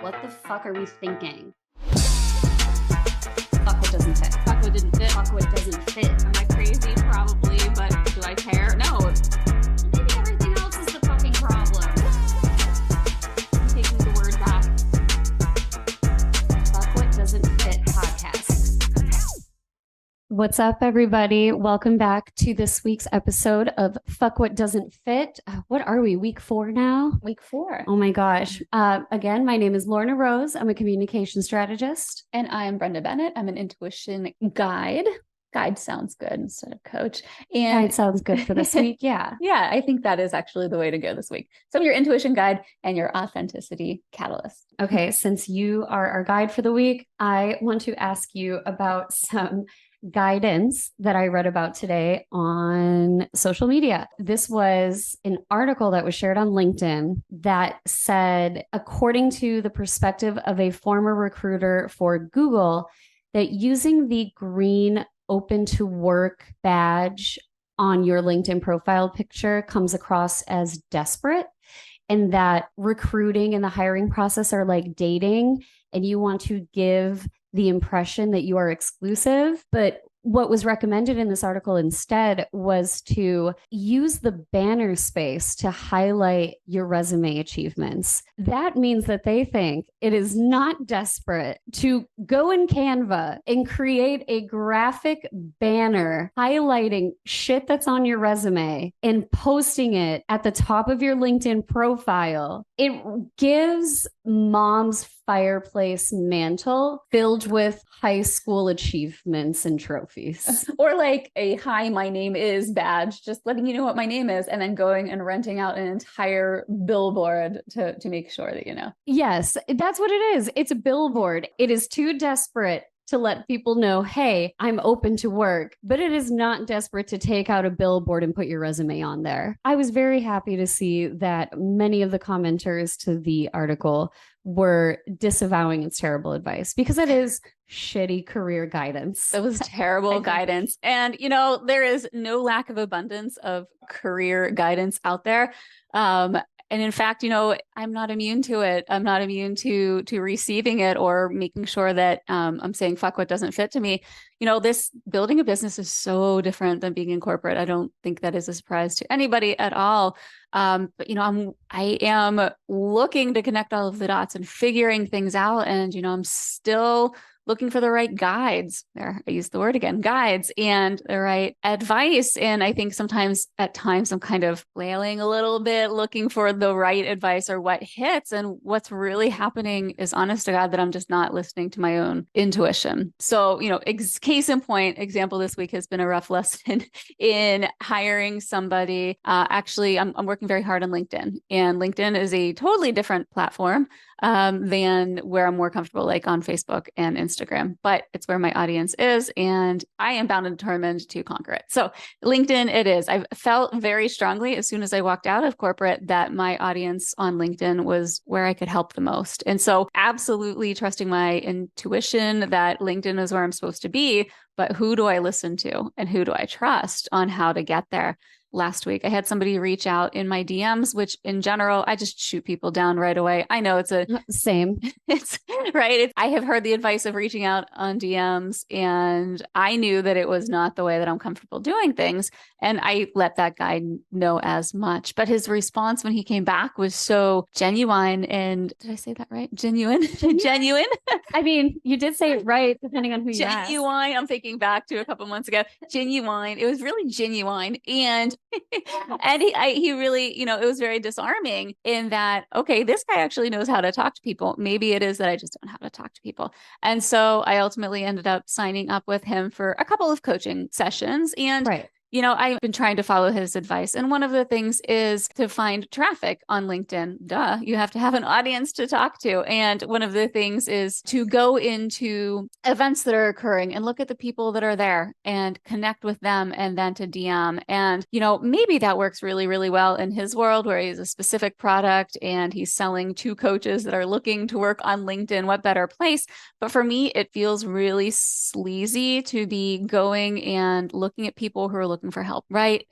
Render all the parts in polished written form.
What the fuck are we thinking? Fuck what doesn't fit. Fuck what didn't fit. Fuck what doesn't fit. Am I crazy? Probably, but do I care? No. Maybe everything else is the fucking problem. I'm taking the word back. Fuck what doesn't fit podcast. What's up, everybody? Welcome back to this week's episode of Fuck What Doesn't Fit. What are we, week 4 now? Week 4. Oh my gosh. Again, my name is Lorna Rose. I'm a communication strategist. And I'm Brenda Bennett. I'm an intuition guide. Guide sounds good instead of coach. And It sounds good for this week. Yeah. yeah, I think that is actually the way to go this week. So I'm your intuition guide and your authenticity catalyst. Okay. Since you are our guide for the week, I want to ask you about some guidance that I read about today on social media. This was an article that was shared on LinkedIn that said, according to the perspective of a former recruiter for Google, that using the green open to work badge on your LinkedIn profile picture comes across as desperate, and that recruiting and the hiring process are like dating, and you want to give the impression that you are exclusive. But what was recommended in this article instead was to use the banner space to highlight your resume achievements. That means that they think it is not desperate to go in Canva and create a graphic banner highlighting shit that's on your resume and posting it at the top of your LinkedIn profile. It gives mom's fireplace mantle filled with high school achievements and trophies. Or like a hi, my name is badge, just letting you know what my name is, and then going and renting out an entire billboard to make sure that you know. Yes, that's what it is. It's a billboard. It is too desperate to let people know, hey, I'm open to work, but it is not desperate to take out a billboard and put your resume on there. I was very happy to see that many of the commenters to the article were disavowing its terrible advice, because it is shitty career guidance. It was terrible guidance. And, you know, there is no lack of abundance of career guidance out there. And in fact, you know, I'm not immune to it. I'm not immune to receiving it or making sure that I'm saying, fuck what doesn't fit to me. You know, this building a business is so different than being in corporate. I don't think that is a surprise to anybody at all. But, you know, I am looking to connect all of the dots and figuring things out. And, you know, I'm still looking for the right guides there. I use the word again, guides, and the right advice. And I think sometimes at times I'm kind of flailing a little bit, looking for the right advice or what hits. And what's really happening is, honest to God, that I'm just not listening to my own intuition. So, you know, case in point, example this week has been a rough lesson in hiring somebody. Actually, I'm working very hard on LinkedIn, and LinkedIn is a totally different platform than where I'm more comfortable, like on Facebook and Instagram, but it's where my audience is, and I am bound and determined to conquer it. So LinkedIn, it is. I felt very strongly as soon as I walked out of corporate that my audience on LinkedIn was where I could help the most. And so absolutely trusting my intuition that LinkedIn is where I'm supposed to be, but who do I listen to and who do I trust on how to get there? Last week, I had somebody reach out in my DMs, which in general, I just shoot people down right away. I know it's same. It's right. I have heard the advice of reaching out on DMs, and I knew that it was not the way that I'm comfortable doing things. And I let that guy know as much. But his response when he came back was so genuine. And did I say that right? Genuine? Genuine. I mean, you did say it right, depending on who you ask. Genuine. I'm thinking back to a couple months ago. Genuine. It was really genuine. And he really, you know, it was very disarming in that, okay, this guy actually knows how to talk to people. Maybe it is that I just don't know how to talk to people. And so I ultimately ended up signing up with him for a couple of coaching sessions. And right. You know, I've been trying to follow his advice. And one of the things is to find traffic on LinkedIn. Duh, you have to have an audience to talk to. And one of the things is to go into events that are occurring and look at the people that are there and connect with them, and then to DM. And, you know, maybe that works really, really well in his world where he's a specific product and he's selling to coaches that are looking to work on LinkedIn. What better place? But for me, it feels really sleazy to be going and looking at people who are looking for help, right?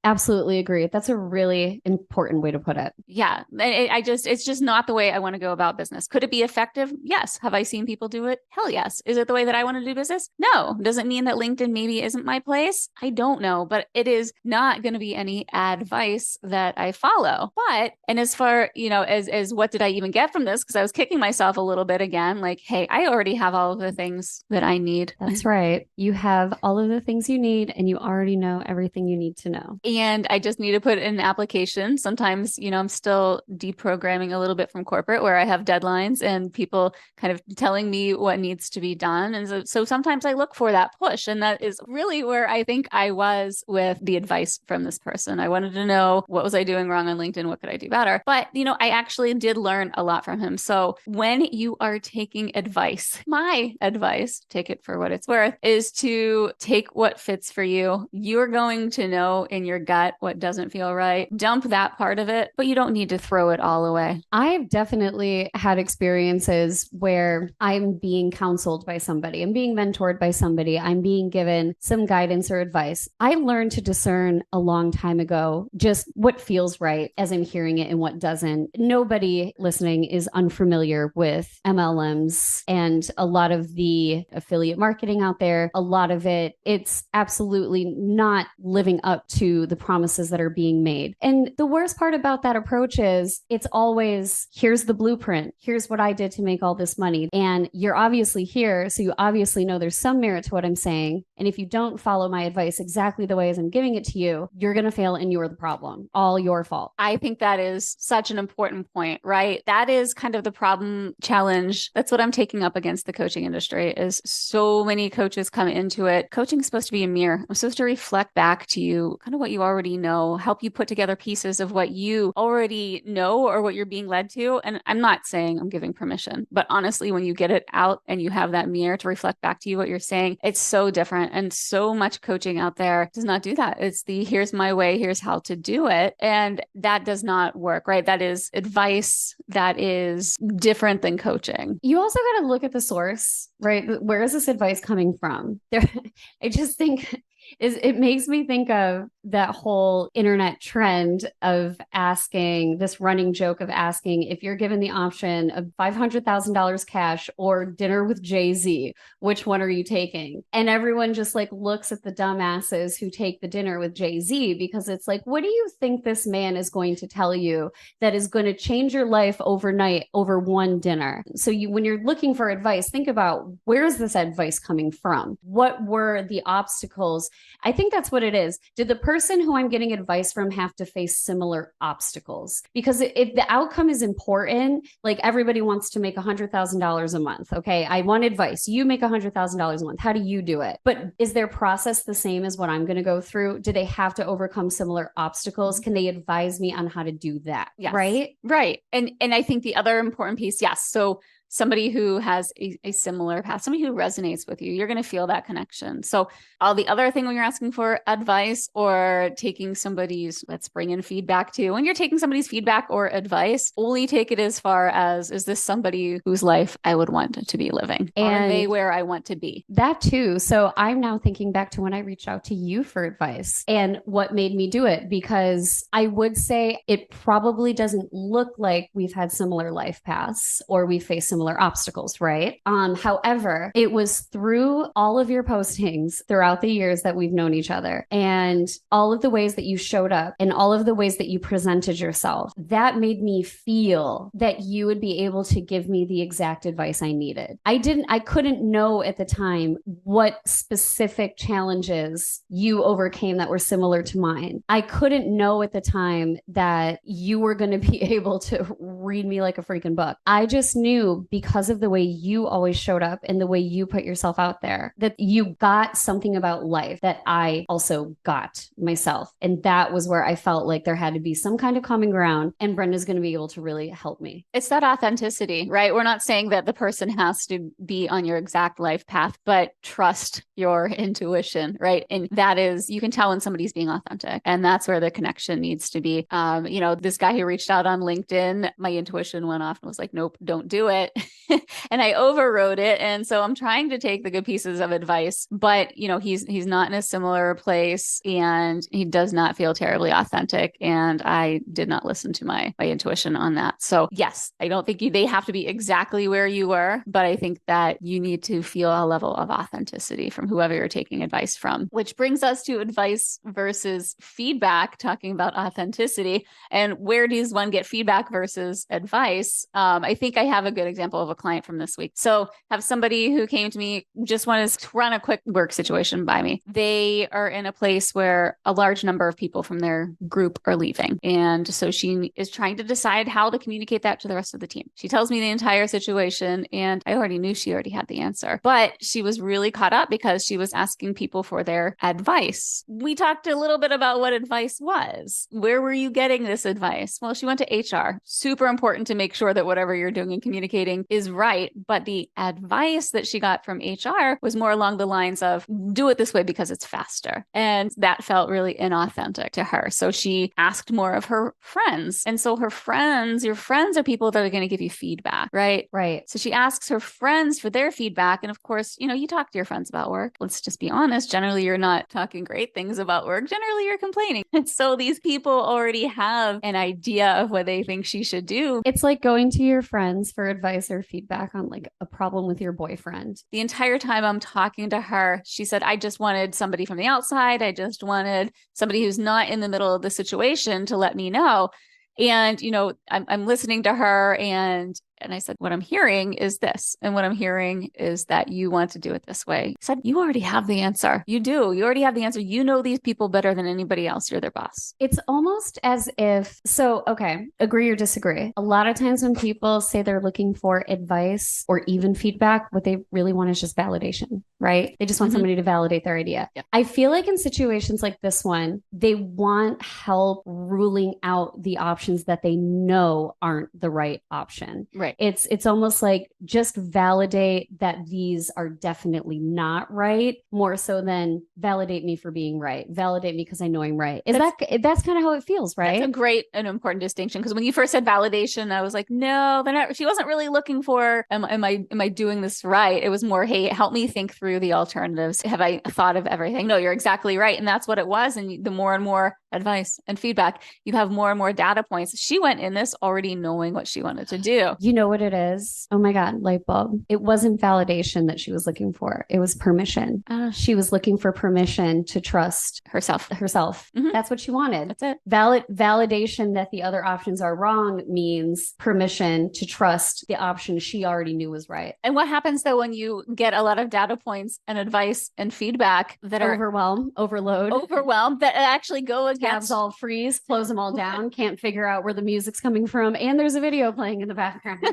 absolutely agree. That's a really important way to put it. Yeah. It's just not the way I want to go about business. Could it be effective? Yes. Have I seen people do it? Hell yes. Is it the way that I want to do business? No. Does it mean that LinkedIn maybe isn't my place? I don't know, but it is not going to be any advice that I follow. But, and as far, as what did I even get from this? Because I was kicking myself a little bit again, like, hey, I already have all of the things that I need. That's right. You have all of the things you need and you already know everything you need to know. And I just need to put in an application. Sometimes, I'm still deprogramming a little bit from corporate where I have deadlines and people kind of telling me what needs to be done. And so sometimes I look for that push. And that is really where I think I was with the advice from this person. I wanted to know, what was I doing wrong on LinkedIn? What could I do better? But, I actually did learn a lot from him. So when you are taking advice, my advice, take it for what it's worth, is to take what fits for you. You're going to know in your gut what doesn't feel right. Dump that part of it, but you don't need to throw it all away. I've definitely had experiences where I'm being counseled by somebody, I'm being mentored by somebody, I'm being given some guidance or advice. I learned to discern a long time ago just what feels right as I'm hearing it and what doesn't. Nobody listening is unfamiliar with MLMs and a lot of the affiliate marketing out there. A lot of it, it's absolutely not living up to the promises that are being made. And the worst part about that approach is it's always, here's the blueprint. Here's what I did to make all this money. And you're obviously here. So you obviously know there's some merit to what I'm saying. And if you don't follow my advice exactly the way as I'm giving it to you, you're going to fail and you're the problem. All your fault. I think that is such an important point, right? That is kind of the problem challenge. That's what I'm taking up against the coaching industry is so many coaches come into it. Coaching is supposed to be a mirror. I'm supposed to reflect back to you kind of what you already know, help you put together pieces of what you already know or what you're being led to. And I'm not saying I'm giving permission, but honestly, when you get it out and you have that mirror to reflect back to you what you're saying, it's so different. And so much coaching out there does not do that. It's the here's my way, here's how to do it. And that does not work, right? That is advice that is different than coaching. You also got to look at the source, right? Where is this advice coming from? I just think it makes me think of that whole internet trend of asking, this running joke of asking, if you're given the option of $500,000 cash or dinner with Jay-Z, which one are you taking? And everyone just like looks at the dumbasses who take the dinner with Jay-Z because it's like, what do you think this man is going to tell you that is going to change your life overnight over one dinner? So when you're looking for advice, think about, where's this advice coming from? What were the obstacles? I think that's what it is. Did the person who I'm getting advice from have to face similar obstacles? Because if the outcome is important, like everybody wants to make $100,000 a month. Okay, I want advice. You make $100,000 a month. How do you do it? But is their process the same as what I'm going to go through? Do they have to overcome similar obstacles? Can they advise me on how to do that? Yes. Right? Right. And I think the other important piece, yes. So somebody who has a similar path, somebody who resonates with you, you're going to feel that connection. So all the other thing when you're asking for advice or taking somebody's, let's bring in feedback too. When you're taking somebody's feedback or advice, only take it as far as, is this somebody whose life I would want to be living? And are they where I want to be? That too. So I'm now thinking back to when I reached out to you for advice and what made me do it, because I would say it probably doesn't look like we've had similar life paths or we face similar obstacles, right? However, it was through all of your postings throughout the years that we've known each other and all of the ways that you showed up and all of the ways that you presented yourself, that made me feel that you would be able to give me the exact advice I needed. I couldn't know at the time what specific challenges you overcame that were similar to mine. I couldn't know at the time that you were going to be able to read me like a freaking book. I just knew, because of the way you always showed up and the way you put yourself out there, that you got something about life that I also got myself. And that was where I felt like there had to be some kind of common ground, and Brenda's going to be able to really help me. It's that authenticity, right? We're not saying that the person has to be on your exact life path, but trust your intuition, right? And that is, you can tell when somebody's being authentic, and that's where the connection needs to be. This guy who reached out on LinkedIn, my intuition went off and was like, nope, don't do it. and I overrode it. And so I'm trying to take the good pieces of advice, but he's not in a similar place and he does not feel terribly authentic. And I did not listen to my intuition on that. So yes, I don't think they have to be exactly where you were, but I think that you need to feel a level of authenticity from whoever you're taking advice from, which brings us to advice versus feedback, talking about authenticity and where does one get feedback versus advice. I think I have a good example of a client from this week. So have somebody who came to me, just wanted to run a quick work situation by me. They are in a place where a large number of people from their group are leaving. And so she is trying to decide how to communicate that to the rest of the team. She tells me the entire situation and I already knew she already had the answer, but she was really caught up because she was asking people for their advice. We talked a little bit about what advice was. Where were you getting this advice? Well, she went to HR. Super important to make sure that whatever you're doing and communicating is right. But the advice that she got from HR was more along the lines of do it this way because it's faster. And that felt really inauthentic to her. So she asked more of her friends. And so your friends are people that are going to give you feedback, right? Right. So she asks her friends for their feedback. And of course, you talk to your friends about work. Let's just be honest. Generally, you're not talking great things about work. Generally, you're complaining. And so these people already have an idea of what they think she should do. It's like going to your friends for advice or feedback on like a problem with your boyfriend. The entire time I'm talking to her, she said, I just wanted somebody from the outside. I just wanted somebody who's not in the middle of the situation to let me know. And, I'm listening to her and I said, what I'm hearing is this. And what I'm hearing is that you want to do it this way. I said, you already have the answer. You do. You already have the answer. You know these people better than anybody else. You're their boss. It's almost as if, okay, agree or disagree. A lot of times when people say they're looking for advice or even feedback, what they really want is just validation, right? They just want somebody to validate their idea. Yep. I feel like in situations like this one, they want help ruling out the options that they know aren't the right option. Right. It's almost like just validate that these are definitely not right, more so than validate me for being right. Validate me because I know I'm right. That's kind of how it feels, right? That's a great and important distinction. Because when you first said validation, I was like, no, they're not. She wasn't really looking for, am I doing this right? It was more, hey, help me think through the alternatives. Have I thought of everything? No, you're exactly right. And that's what it was. And the more and more advice and feedback, you have more and more data points. She went in this already knowing what she wanted to do. You know what it is? Oh my God, light bulb. It wasn't validation that she was looking for. It was permission. She was looking for permission to trust herself. Mm-hmm. That's what she wanted. That's it. Validation that the other options are wrong means permission to trust the option she already knew was right. And what happens though when you get a lot of data points and advice and feedback that are overwhelmed that actually go against tabs all freeze, close them all down, can't figure out where the music's coming from, and there's a video playing in the background.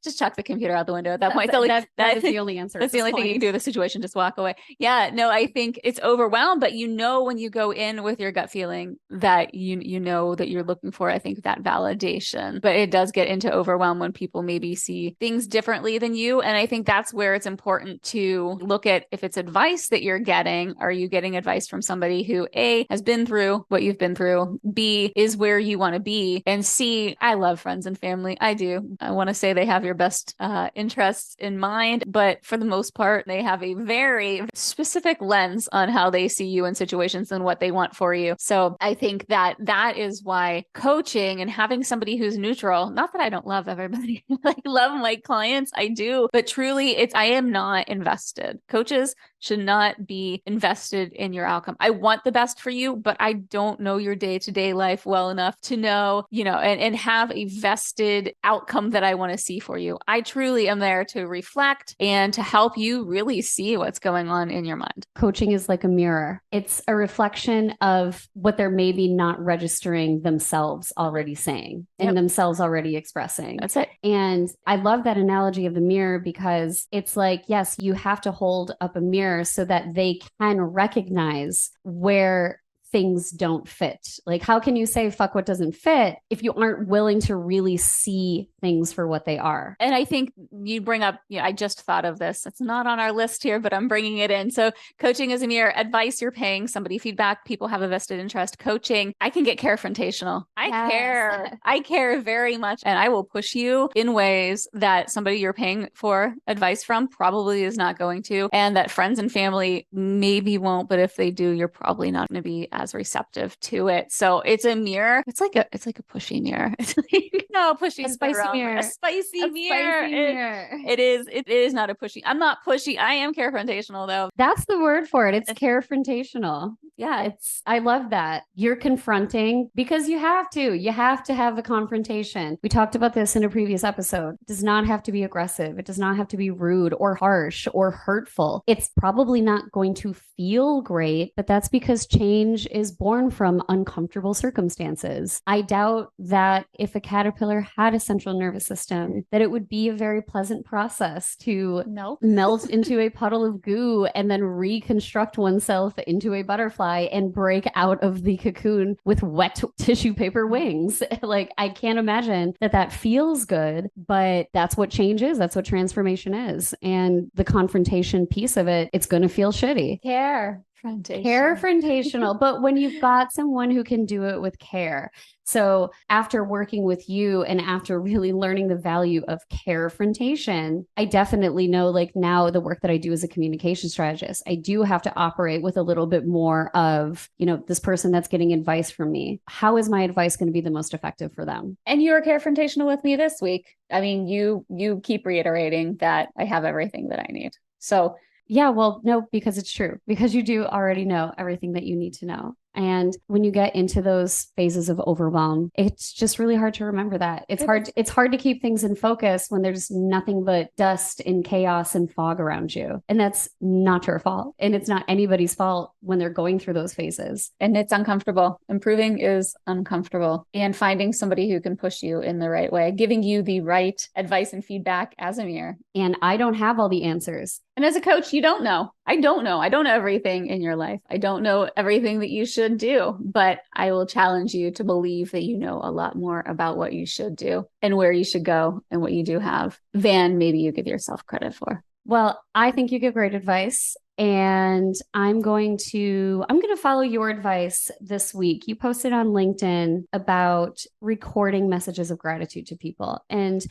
Just chuck the computer out the window at that point. That is the only answer. That's the only thing you can do in the situation. Just walk away. Yeah, no, I think it's overwhelmed, but when you go in with your gut feeling that you know that you're looking for, I think that validation, but it does get into overwhelm when people maybe see things differently than you. And I think that's where it's important to look at if it's advice that you're getting, are you getting advice from somebody who A, has been through what you've been through, B, is where you want to be, and C, I love friends and family. I do. I want to say they have your best interests in mind, but for the most part, they have a very specific lens on how they see you in situations and what they want for you. So I think that is why coaching and having somebody who's neutral, not that I don't love everybody, like love my clients, I do, but truly I am not invested. Coaches should not be invested in your outcome. I want the best for you, but I don't know your day-to-day life well enough to know, and have a vested outcome that I want to see for you. I truly am there to reflect and to help you really see what's going on in your mind. Coaching is like a mirror. It's a reflection of what they're maybe not registering themselves already saying and themselves already expressing. That's it. And I love that analogy of the mirror because it's like, yes, you have to hold up a mirror so that they can recognize where things don't fit? Like, how can you say fuck what doesn't fit if you aren't willing to really see things for what they are? And I think you bring up, I just thought of this. It's not on our list here, but I'm bringing it in. So coaching is a mere advice you're paying somebody, feedback. People have a vested interest. Coaching, I can get carefrontational. I care very much. And I will push you in ways that somebody you're paying for advice from probably is not going to. And that friends and family maybe won't, but if they do, you're probably not going to be as receptive to it. So it's a mirror. It's like a pushy mirror. It's like, no, pushy is spicy mirror. A spicy mirror. It is not a pushy. I'm not pushy. I am carefrontational though. That's the word for it. It's carefrontational. Yeah. I love that. You're confronting because you have to have a confrontation. We talked about this in a previous episode. It does not have to be aggressive. It does not have to be rude or harsh or hurtful. It's probably not going to feel great, but that's because change is born from uncomfortable circumstances. I doubt that if a caterpillar had a central nervous system, that it would be a very pleasant process to melt into a puddle of goo and then reconstruct oneself into a butterfly and break out of the cocoon with wet tissue paper wings. Like, I can't imagine that feels good, but that's what change is. That's what transformation is. And the confrontation piece of it, it's going to feel shitty. Carefrontational. But when you've got someone who can do it with care. So after working with you and after really learning the value of carefrontation, I definitely know, like, now the work that I do as a communication strategist, I do have to operate with a little bit more of, this person that's getting advice from me. How is my advice going to be the most effective for them? And you were carefrontational with me this week. I mean, you keep reiterating that I have everything that I need. So yeah, well, no, because it's true, because you do already know everything that you need to know. And when you get into those phases of overwhelm, it's just really hard to remember that. It's hard to keep things in focus when there's nothing but dust and chaos and fog around you. And that's not your fault. And it's not anybody's fault when they're going through those phases. And it's uncomfortable. Improving is uncomfortable. And finding somebody who can push you in the right way, giving you the right advice and feedback as a mirror. And I don't have all the answers. And as a coach, you don't know. I don't know. I don't know everything in your life. I don't know everything that you should do, but I will challenge you to believe that you know a lot more about what you should do and where you should go and what you do have than maybe you give yourself credit for. Well, I think you give great advice. And I'm going to follow your advice this week. You posted on LinkedIn about recording messages of gratitude to people. And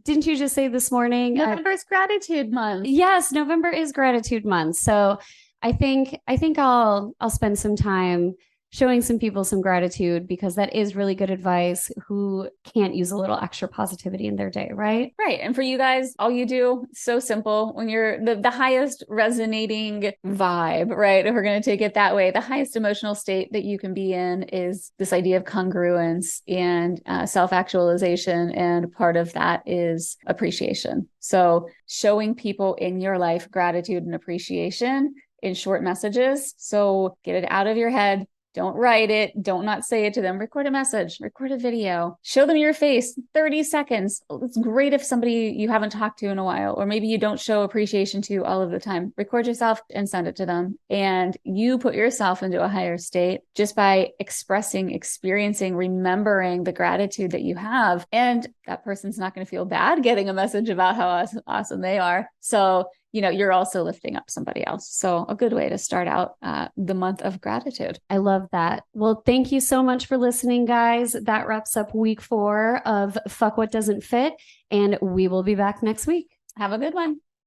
didn't you just say this morning? November is gratitude month. Yes, November is gratitude month. So I think I'll spend some time showing some people some gratitude, because that is really good advice who can't use a little extra positivity in their day, right? Right. And for you guys, all you do, so simple. When you're the highest resonating vibe, right? If we're going to take it that way, the highest emotional state that you can be in is this idea of congruence and self-actualization. And part of that is appreciation. So showing people in your life gratitude and appreciation in short messages. So get it out of your head. Don't write it. Don't not say it to them. Record a message, record a video, show them your face, 30 seconds. It's great if somebody you haven't talked to in a while, or maybe you don't show appreciation to all of the time. Record yourself and send it to them. And you put yourself into a higher state just by expressing, experiencing, remembering the gratitude that you have. And that person's not going to feel bad getting a message about how awesome they are. So you're also lifting up somebody else. So a good way to start out the month of gratitude. I love that. Well, thank you so much for listening, guys. That wraps up week 4 of Fuck What Doesn't Fit. And we will be back next week. Have a good one.